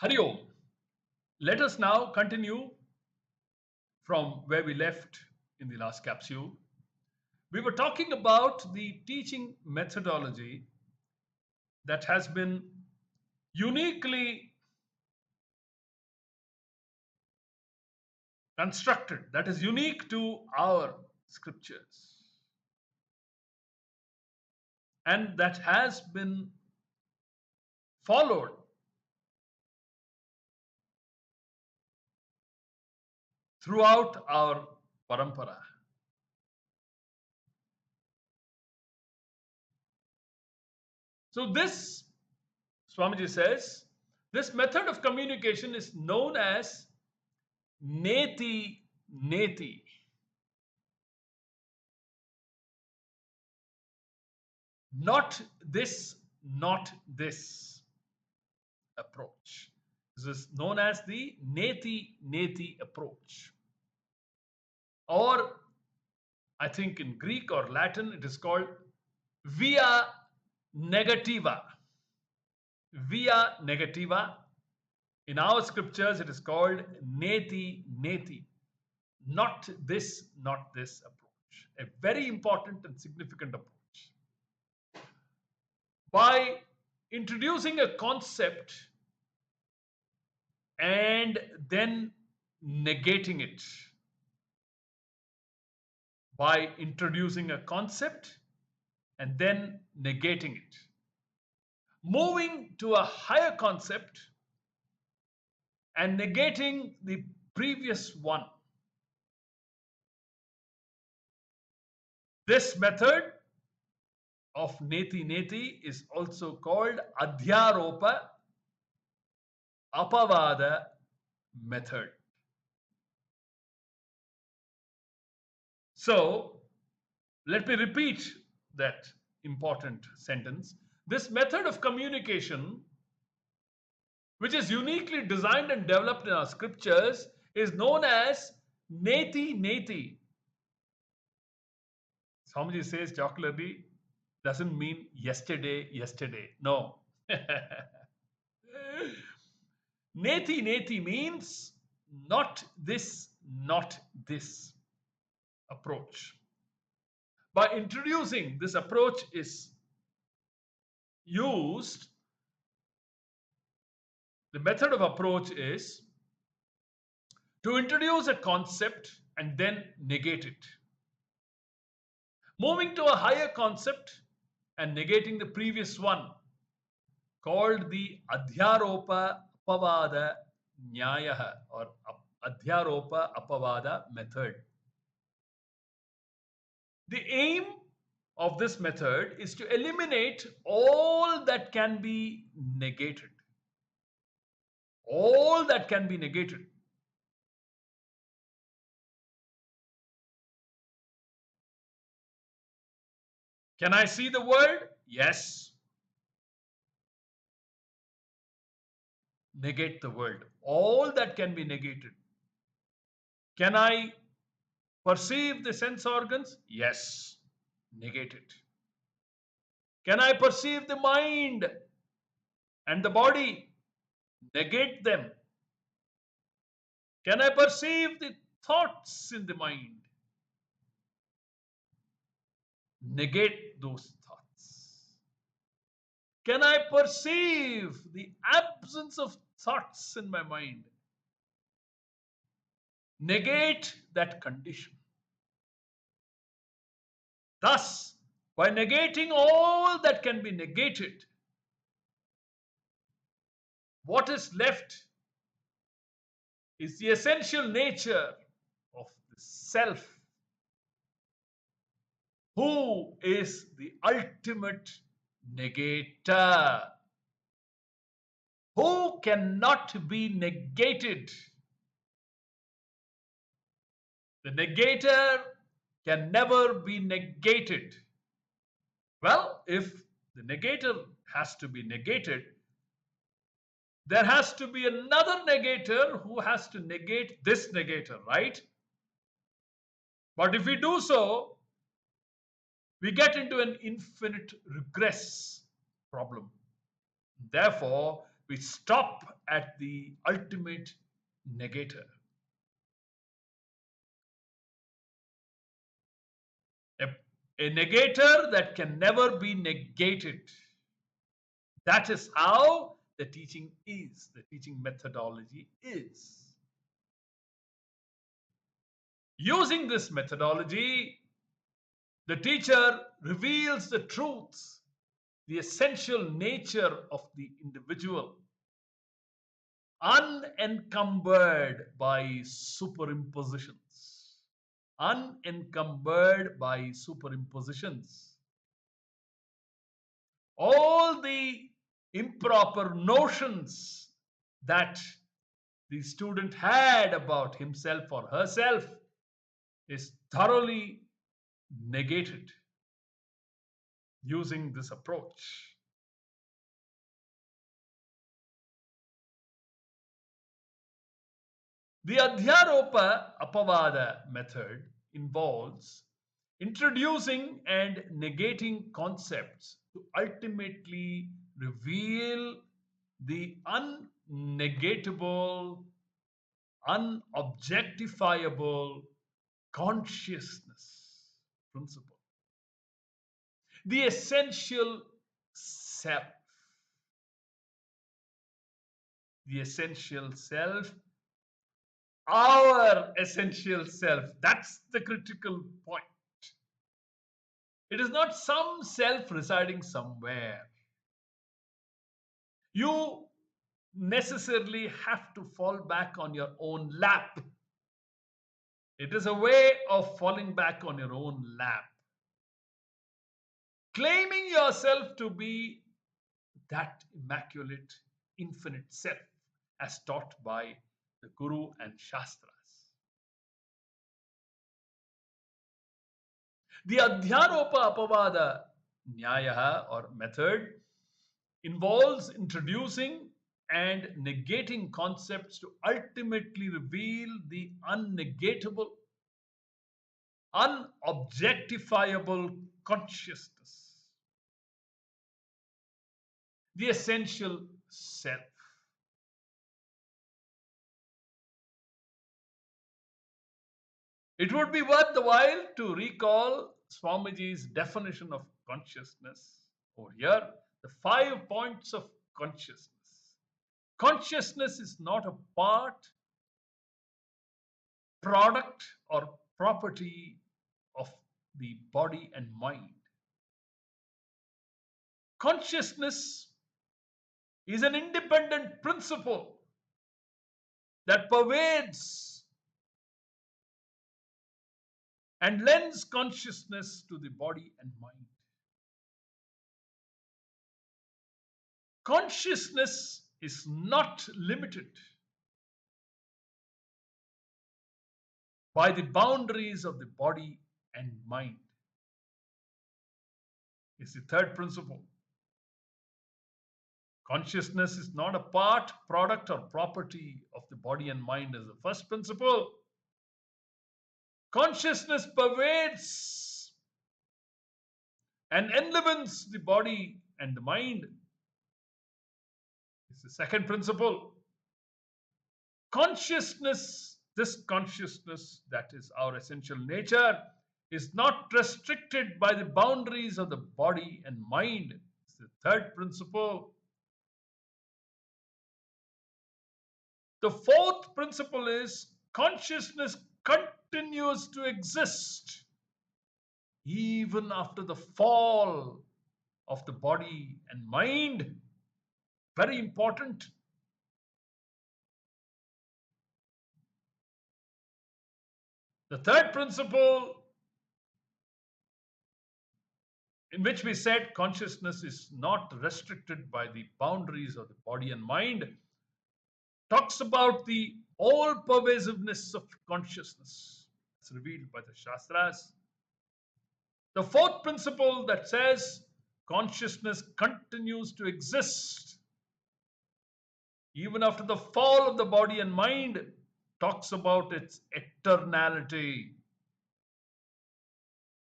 Hari Om. Let us now continue from where we left in the last capsule. We were talking about the teaching methodology that has been uniquely constructed, that is unique to our scriptures, and that has been followed throughout our parampara. So this, Swamiji says, this method of communication is known as neti neti. Not this approach. This is known as the neti neti approach. Or I think in Greek or Latin it is called via negativa. Via negativa. In our scriptures it is called neti neti. Not this approach. A very important and significant approach. By introducing a concept and then negating it. By introducing a concept and then negating it. Moving to a higher concept and negating the previous one. This method of neti neti is also called adhyaropa apavada method. So let me repeat that important sentence. This method of communication, which is uniquely designed and developed in our scriptures, is known as neti neti. Swamiji says jocularly, doesn't mean yesterday. No. Neti neti means not this approach. By introducing this approach is used, the method of approach is to introduce a concept and then negate it. Moving to a higher concept and negating the previous one, called the adhyaropa apavada nyaya or adhyaropa apavada method. The aim of this method is to eliminate all that can be negated. All that can be negated. Can I see the world? Yes. Negate the world. All that can be negated. Can I perceive the sense organs? Yes. Negate it. Can I perceive the mind and the body? Negate them. Can I perceive the thoughts in the mind? Negate those thoughts. Can I perceive the absence of thoughts in my mind? Negate that condition. Thus, by negating all that can be negated, what is left is the essential nature of the self, who is the ultimate negator, who cannot be negated. The negator can never be negated. Well, if the negator has to be negated, there has to be another negator who has to negate this negator, right? But if we do so, we get into an infinite regress problem. Therefore, we stop at the ultimate negator. A, a negator that can never be negated. That is how the teaching is, the teaching methodology is. Using this methodology, the teacher reveals the truths, the essential nature of the individual, unencumbered by superimpositions. Unencumbered by superimpositions. All the improper notions that the student had about himself or herself is thoroughly negated using this approach. The Adhyaropa Apavada method involves introducing and negating concepts to ultimately reveal the unnegatable, unobjectifiable consciousness principle, the essential self. The essential self, our essential self. That's the critical point. It is not some self residing somewhere. You necessarily have to fall back on your own lap. It is a way of falling back on your own lap. Claiming yourself to be that immaculate, infinite self as taught by the Guru and Shastras. The Adhyaropa Apavada Nyaya or method involves introducing and negating concepts to ultimately reveal the unnegatable, unobjectifiable consciousness, the essential self. It would be worth the while to recall Swamiji's definition of consciousness over here, the 5 points of consciousness. Consciousness is not a part, product, or property of the body and mind. Consciousness is an independent principle that pervades and lends consciousness to the body and mind. Consciousness is not limited by the boundaries of the body and mind. It's the third principle. Consciousness is not a part, product, or property of the body and mind is the first principle. Consciousness pervades and enlivens the body and the mind. It's the second principle. Consciousness, this consciousness that is our essential nature, is not restricted by the boundaries of the body and mind. It's the third principle. The fourth principle is consciousness continues to exist even after the fall of the body and mind. Very important. The third principle, in which we said consciousness is not restricted by the boundaries of the body and mind, talks about the all pervasiveness of consciousness. It's revealed by the Shastras. The fourth principle that says consciousness continues to exist even after the fall of the body and mind talks about its eternality,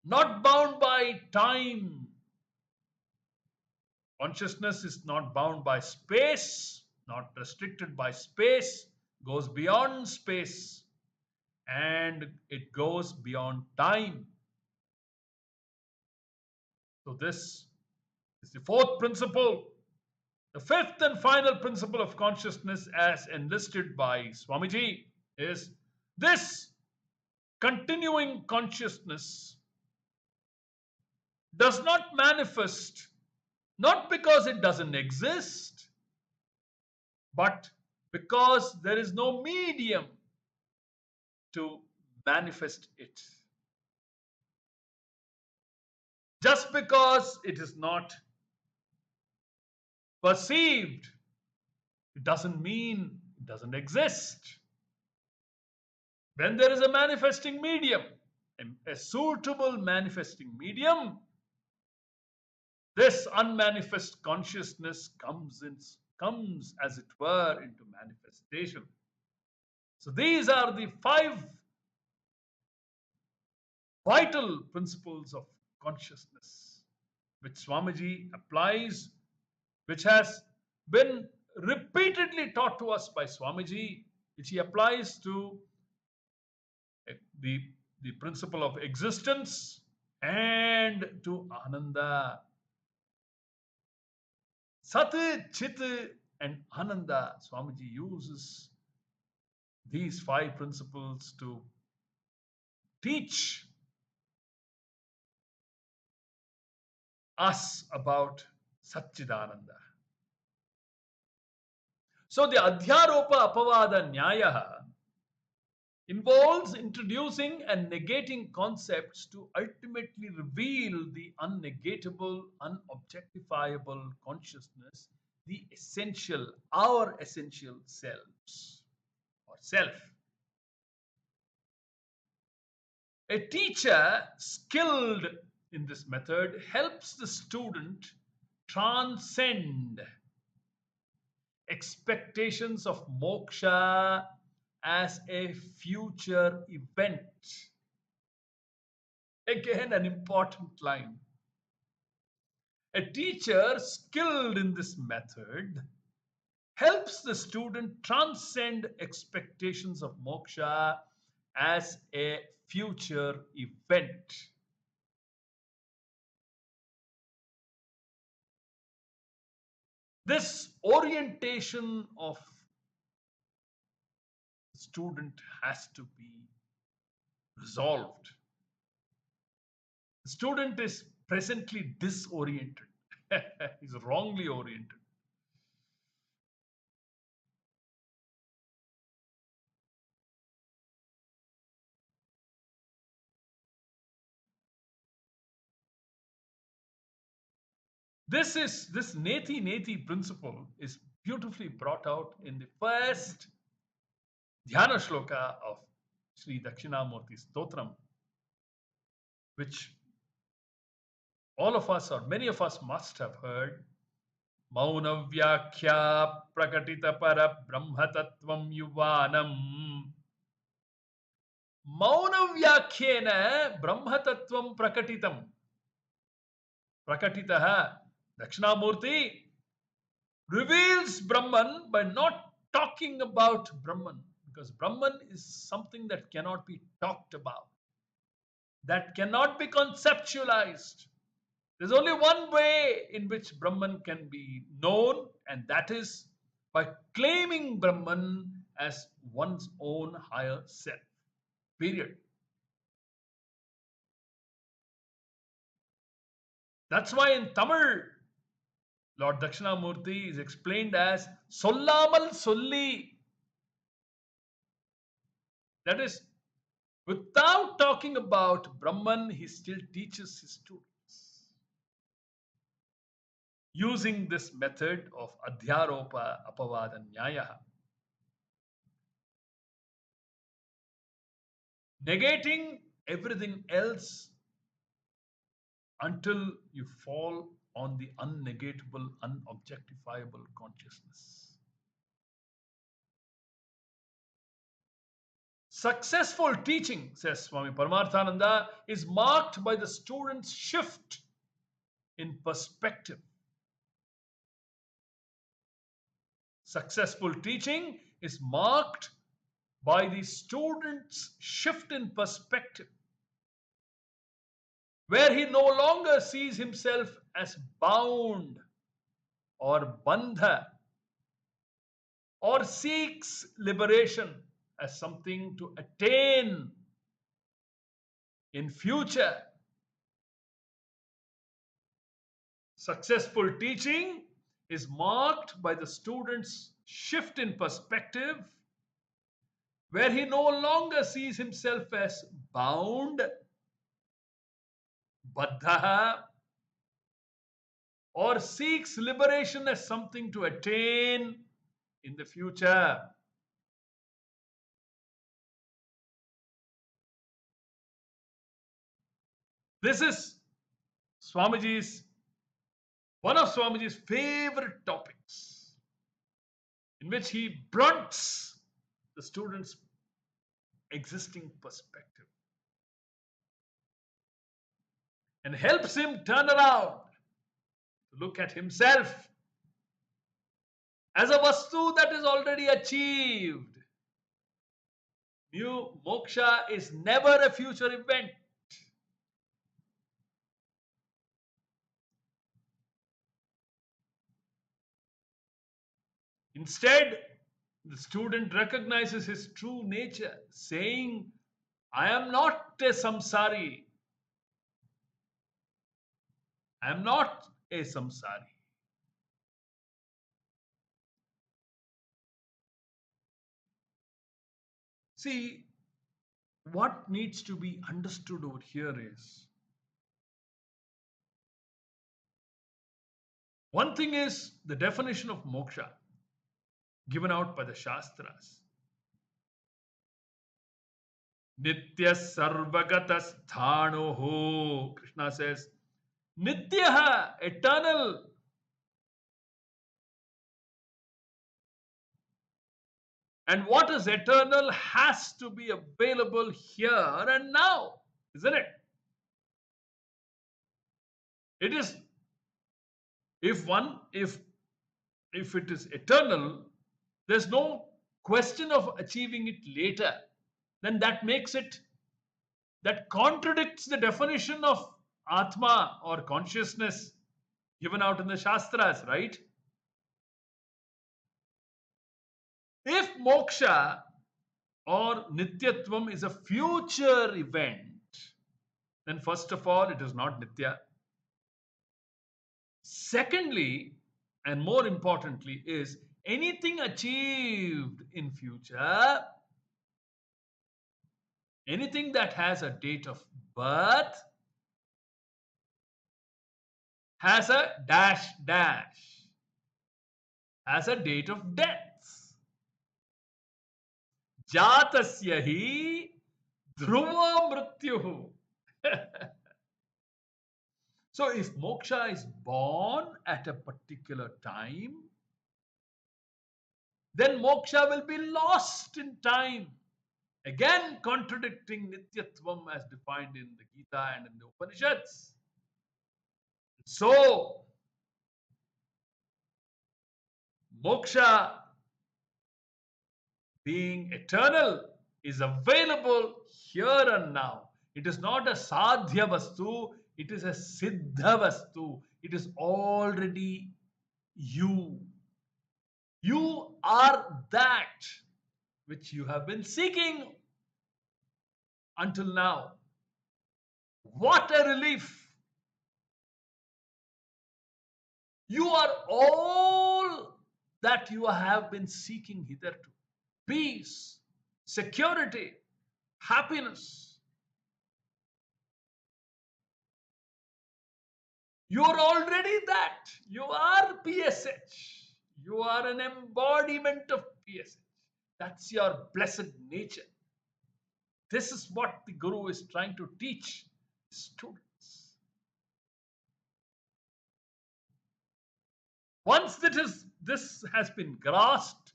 not bound by time Consciousness is not bound by space, not restricted by space, goes beyond space, and it goes beyond time. So, this is the fourth principle. The fifth and final principle of consciousness, as enlisted by Swamiji, is this: continuing consciousness does not manifest, not because it doesn't exist, but because there is no medium to manifest it. Just because it is not perceived, it doesn't mean it doesn't exist. When there is a manifesting medium, a suitable manifesting medium, this unmanifest consciousness comes as it were into manifestation. So these are the five vital principles of consciousness which Swamiji applies, which has been repeatedly taught to us by Swamiji, which he applies to the, the principle of existence and to Ananda. Sat, Chit, and Ananda. Swamiji uses these five principles to teach us about Satchidananda. So the Adhyaropa Apavada Nyaya involves introducing and negating concepts to ultimately reveal the unnegatable, unobjectifiable consciousness, the essential, our essential selves or self. A teacher skilled in this method helps the student transcend expectations of moksha as a future event. Again, an important line. A teacher skilled in this method helps the student transcend expectations of moksha as a future event. This orientation of the student has to be resolved. The student is presently disoriented. He's wrongly oriented. This neti principle is beautifully brought out in the first dhyana shloka of Sri Dakshinamurti Stotram, which all of us or many of us must have heard. Mauna Vyakhya Prakatita Para Brahmatattvam Yuvanam. Mauna Vyakhyena Brahmatattvam Prakatitam. Prakatitaha. Dakshinamurti reveals Brahman by not talking about Brahman, because Brahman is something that cannot be talked about, that cannot be conceptualized. There's only one way in which Brahman can be known, and that is by claiming Brahman as one's own higher self. Period. That's why in Tamil, Lord Dakshinamurti is explained as Sollamal Solli. That is, without talking about Brahman, he still teaches his students using this method of Adhyaropa Apavada Nyaya. Negating everything else until you fall on the unnegatable, unobjectifiable consciousness. Successful teaching, says Swami Paramarthananda, is marked by the student's shift in perspective. Successful teaching is marked by the student's shift in perspective, where he no longer sees himself as bound or bandha or seeks liberation as something to attain in future. Successful teaching is marked by the student's shift in perspective, where he no longer sees himself as bound, baddha, or seeks liberation as something to attain in the future. This is Swamiji's one of Swamiji's favorite topics, in which he blunts the student's existing perspective and helps him turn around to look at himself as a vastu that is already achieved. New moksha is never a future event. Instead, the student recognizes his true nature, saying, I am not a samsari. I am not a samsari. See, what needs to be understood over here is one thing is the definition of moksha given out by the Shastras. Nitya sarvagata sthanoho. Krishna says, Nityaha, eternal. And what is eternal has to be available here and now, isn't it? It is, if it is eternal, there's no question of achieving it later. Then that contradicts the definition of Atma or consciousness given out in the Shastras, right? If moksha or nityatvam is a future event, then first of all, it is not nitya. Secondly, and more importantly, is anything achieved in future, anything that has a date of birth, has a dash dash, has a date of death. Jatasya hi dhruva mrityuhu. So if moksha is born at a particular time, then moksha will be lost in time. Again, contradicting Nityatvam as defined in the Gita and in the Upanishads. So, moksha being eternal is available here and now. It is not a sadhya vastu, it is a siddha vastu. It is already you. You are that which you have been seeking until now. What a relief! You are all that you have been seeking hitherto. Peace, security, happiness. You are already that. You are PSH. You are an embodiment of PSH. That's your blessed nature. This is what the Guru is trying to teach students. Once this has been grasped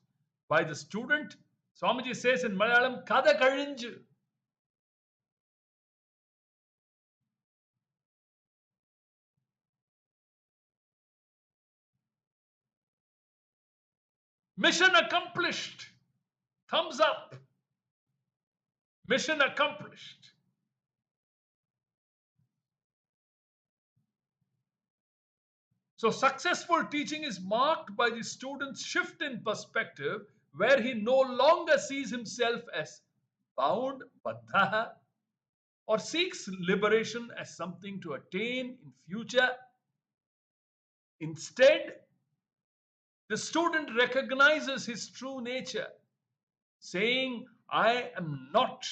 by the student, Swamiji says in Malayalam, Kada Kalinju. Mission accomplished. Thumbs up. Mission accomplished. So, successful teaching is marked by the student's shift in perspective, where he no longer sees himself as bound, baddha, or seeks liberation as something to attain in future. Instead, the student recognizes his true nature, saying, I am not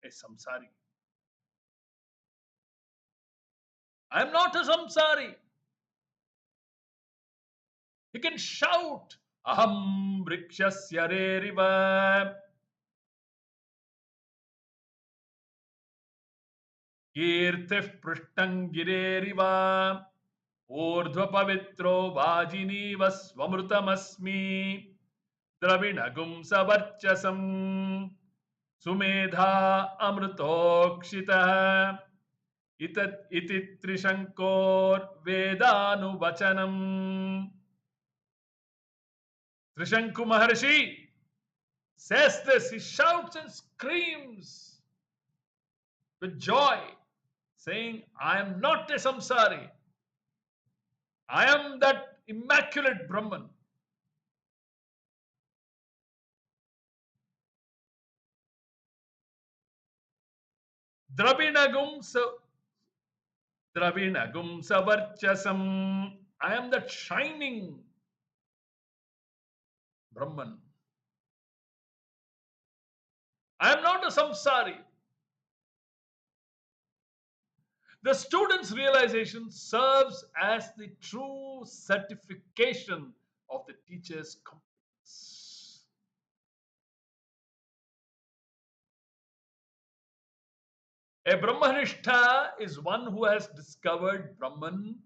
a samsari. I am not a samsari. He can shout, Aham vrikshasya reriva, kirtif prishtam gireriva, urdhva pavitro vajiniva swamrutamasmi, dravinagum savarchasam, sumedha amrutokshita, iti trishankor vedanu Trishanku Maharshi says this, he shouts and screams with joy, saying, I am not a samsari. I am that immaculate Brahman. Dravinagum savarchasam. I am that shining Brahman. I am not a samsari. The student's realization serves as the true certification of the teacher's competence. A Brahmanistha is one who has discovered Brahman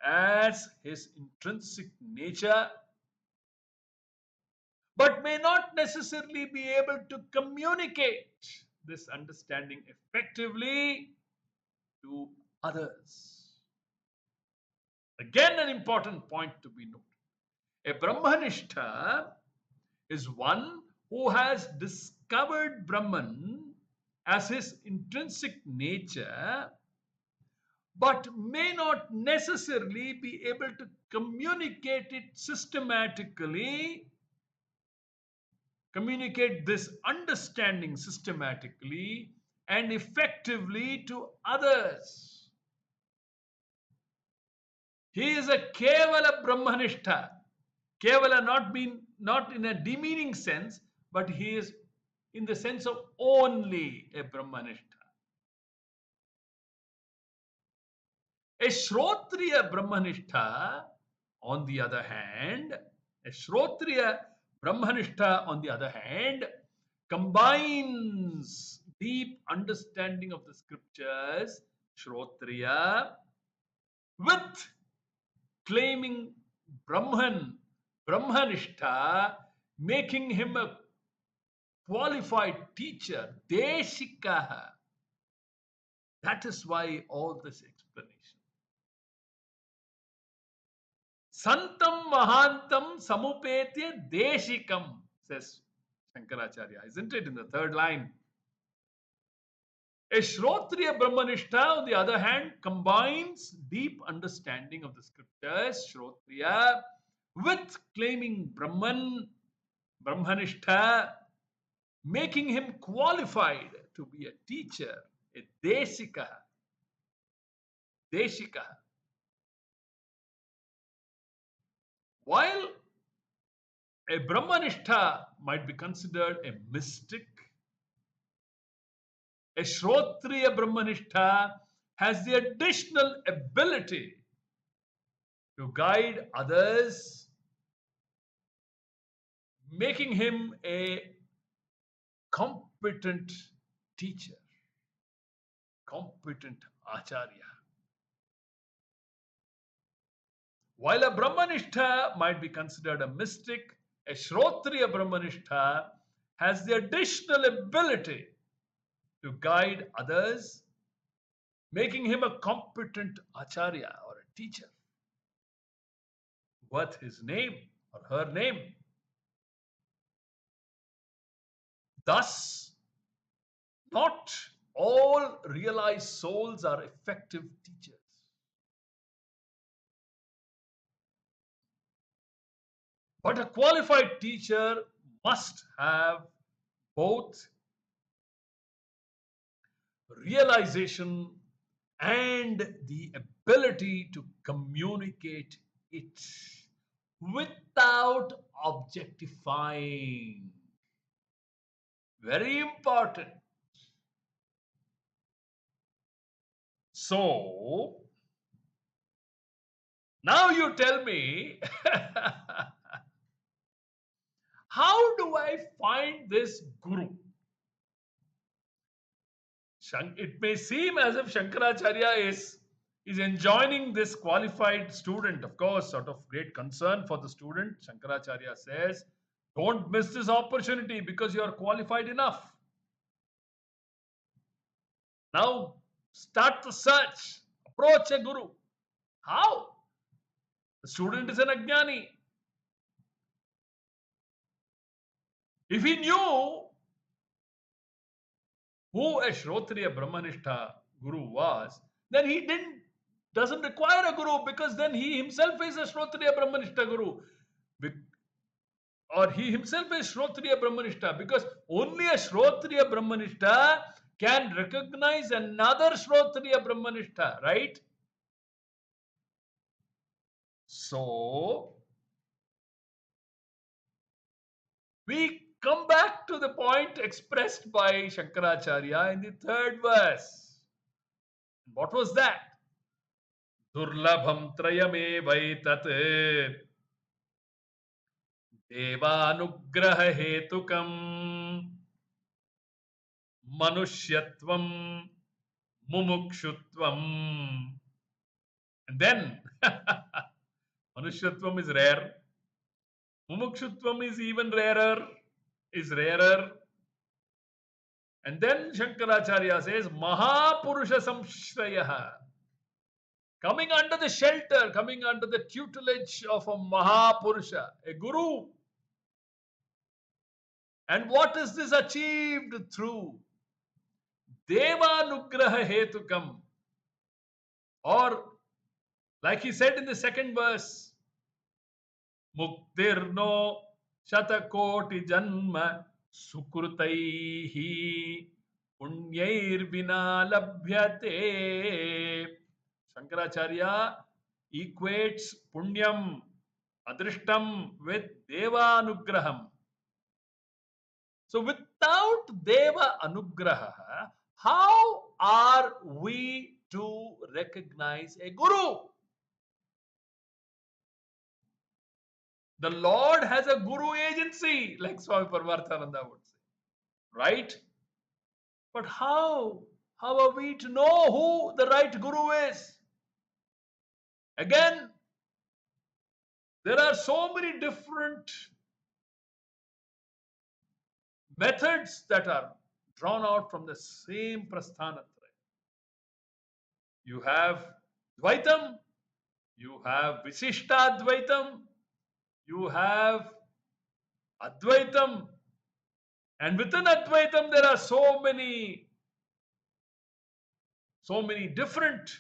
as his intrinsic nature, but may not necessarily be able to communicate this understanding effectively to others. Again, an important point to be noted. A Brahmanistha is one who has discovered Brahman as his intrinsic nature, but may not necessarily be able to communicate it systematically, communicate this understanding systematically and effectively to others. He is a Kevala Brahmanistha. Kevala not in a demeaning sense, but he is in the sense of only a Brahmanistha. A Shrotriya Brahmanistha, on the other hand, combines deep understanding of the scriptures, Shrotriya, with claiming Brahmanistha, making him a qualified teacher, Deshikaha. That is why all this explanation. Santam Mahantam Samupetya Deshikam, says Shankaracharya, isn't it, in the third line? A Shrotriya Brahmanistha, on the other hand, combines deep understanding of the scriptures, Shrotriya, with claiming Brahmanistha, making him qualified to be a teacher, a Deshika. While a Brahmanistha might be considered a mystic, a Shrotriya Brahmanistha has the additional ability to guide others, making him a competent teacher, competent acharya. While a Brahmanistha might be considered a mystic, a Shrotriya Brahmanistha has the additional ability to guide others, making him a competent acharya or a teacher. Worth his name, or her name. Thus, not all realized souls are effective teachers. But a qualified teacher must have both realization and the ability to communicate it without objectifying. Very important. So, now you tell me, how do I find this Guru? It may seem as if Shankaracharya is enjoining this qualified student. Of course, out of great concern for the student, Shankaracharya says, don't miss this opportunity because you are qualified enough. Now, start the search. Approach a Guru. How? The student is an Ajnani. If he knew who a Shrotriya Brahmanistha Guru was, then he doesn't require a Guru, because then he himself is a Shrotriya Brahmanistha Guru. Or he himself is Shrotriya Brahmanistha, because only a Shrotriya Brahmanistha can recognize another Shrotriya Brahmanistha, right? So, we come back to the point expressed by Shankaracharya in the third verse. What was that? Durlabham trayamevaitat devanugraha hetukam manushyatvam mumukshutvam. And then manushyatvam is rare. Mumukshutvam is even rarer, And then Shankaracharya says, Mahapurusha Samshrayaha. Coming under the shelter, coming under the tutelage of a Mahapurusha, a Guru. And what is this achieved through? Devanugraha hetukam. Or, like he said in the second verse, Muktirno shatakoti janma sukrutaihi punyair vina labhyate. Shankaracharya equates punyam, adrishtam with devanugraham. So without deva anugraha, how are we to recognize a Guru? The Lord has a Guru agency, like Swami Paramarthananda would say. Right? But how? How are we to know who the right Guru is? Again, there are so many different methods that are drawn out from the same Prasthanatraya. You have Dvaitam, you have Visishtadvaitam, you have Advaitam, and within Advaitam there are so many different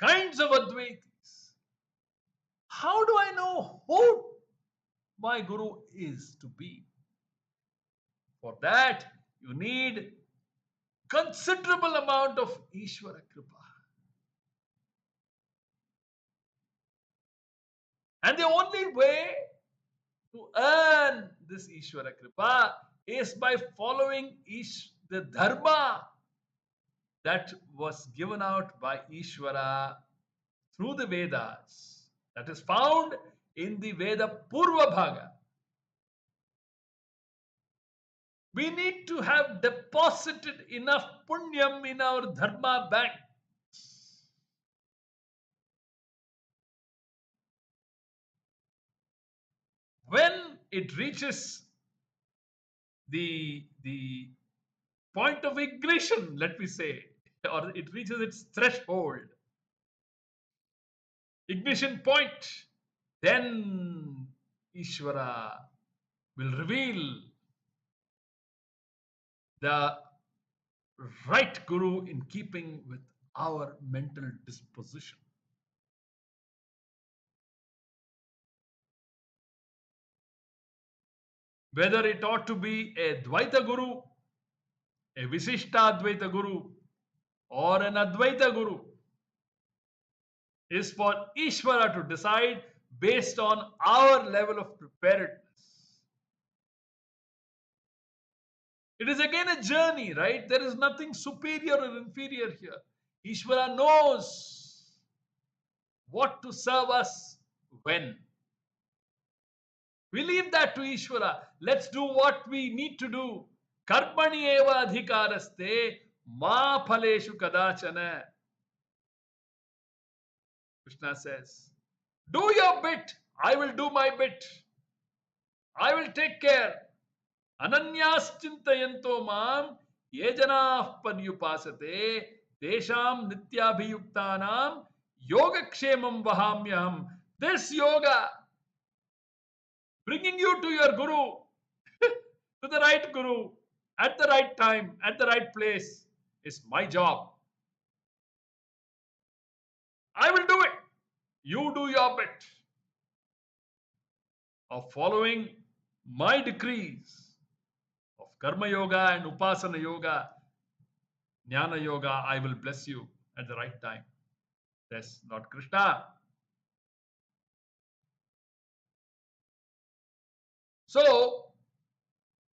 kinds of Advaitis. How do I know who my Guru is to be? For that, you need considerable amount of Ishvara Kripa. And the only way to earn this Ishvara Kripa is by following the Dharma that was given out by Ishvara through the Vedas, that is found in the Veda Purva Bhaga. We need to have deposited enough punyam in our Dharma bank. When it reaches the point of ignition, let me say, or it reaches its threshold, ignition point, then Ishvara will reveal the right Guru in keeping with our mental disposition. Whether it ought to be a Dvaita Guru, a Visishtadvaita Guru, or an Advaita Guru, is for Ishvara to decide based on our level of preparedness. It is again a journey, right? There is nothing superior or inferior here. Ishvara knows what to serve us when. We leave that to Ishvara. Let's do what we need to do. Karmani eva adhikaraste ma phaleshu kadachana. Krishna says, do your bit. I will do my bit. I will take care. Ananyas mam ye janah paryupasate tesham nityabhiyuktanam yogakshemam vahamyaham. This yoga, bringing you to your Guru, to the right Guru, at the right time, at the right place, is my job. I will do it. You do your bit of following my decrees of Karma Yoga and Upasana Yoga, Jnana Yoga. I will bless you at the right time. That's Lord Krishna. So,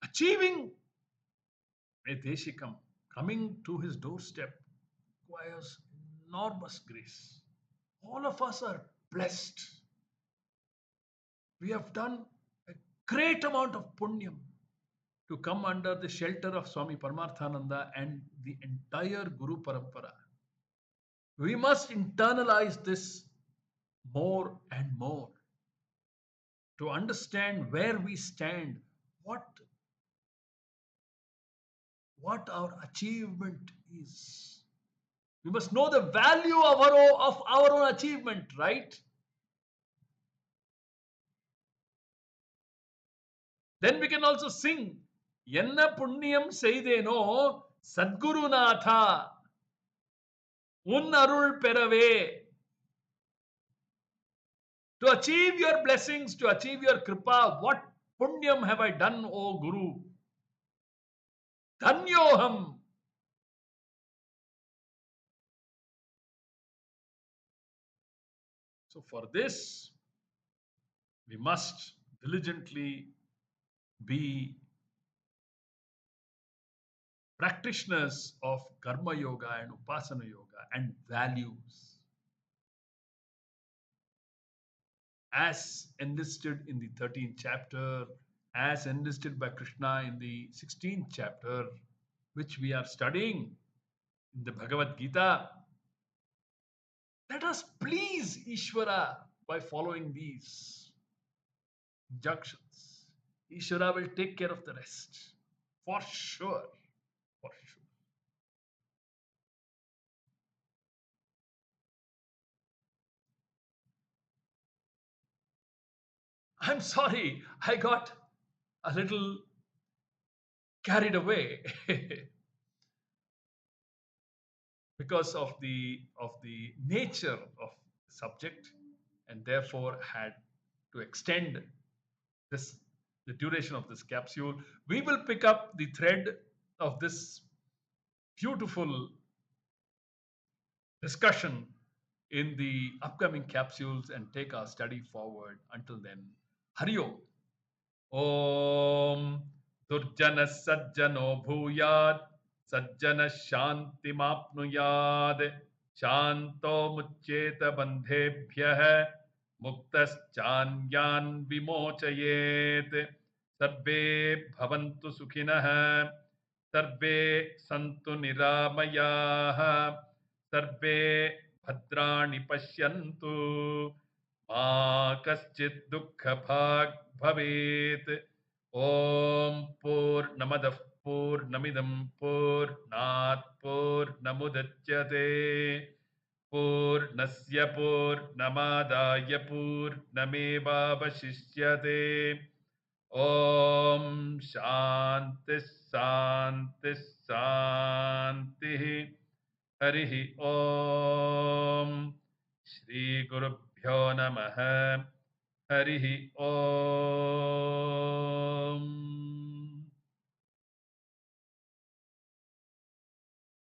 achieving a Deshikam, coming to his doorstep, requires enormous grace. All of us are blessed. We have done a great amount of punyam to come under the shelter of Swami Paramarthananda and the entire Guru Parampara. We must internalize this more and more to understand where we stand, what our achievement is. We must know the value of our own achievement, right? Then we can also sing, Yenna Punyam Seideno Sadgurunatha Un Arul Perave. To achieve your blessings, to achieve your kripa, what punyam have I done, O Guru? Dhanyoham. So for this, we must diligently be practitioners of Karma Yoga and Upasana Yoga and values as enlisted in the 13th chapter, as enlisted by Krishna in the 16th chapter, which we are studying in the Bhagavad Gita. Let us please Ishvara by following these injunctions. Ishvara will take care of the rest. For sure. For sure. I'm sorry, I got a little carried away because of the nature of the subject, and therefore had to extend this the duration of this capsule. We will pick up the thread of this beautiful discussion in the upcoming capsules and take our study forward. Until then, Hari Om. Om Durjana Sajjano Bhuyad Sajjana Shanti Mapnuyad Shanto Muccheta Bandhebhyah Muktaschanyan Vimochayet Sarve Bhavantu Sukhinah Sarve Santu Niramayah Sarve Bhadrani Pashyantu Ma Kaschit Dukkha Bhag Bhavet Om Purnamadah Purnamidam Purnat Purnamudachyate पूर्णस्य पूर्णमादाय पूर्णमेवावशिष्यते ॐ शान्तिः शान्तिः शान्तिः हरिः ॐ श्रीगुरुभ्यो नमः हरिः ॐ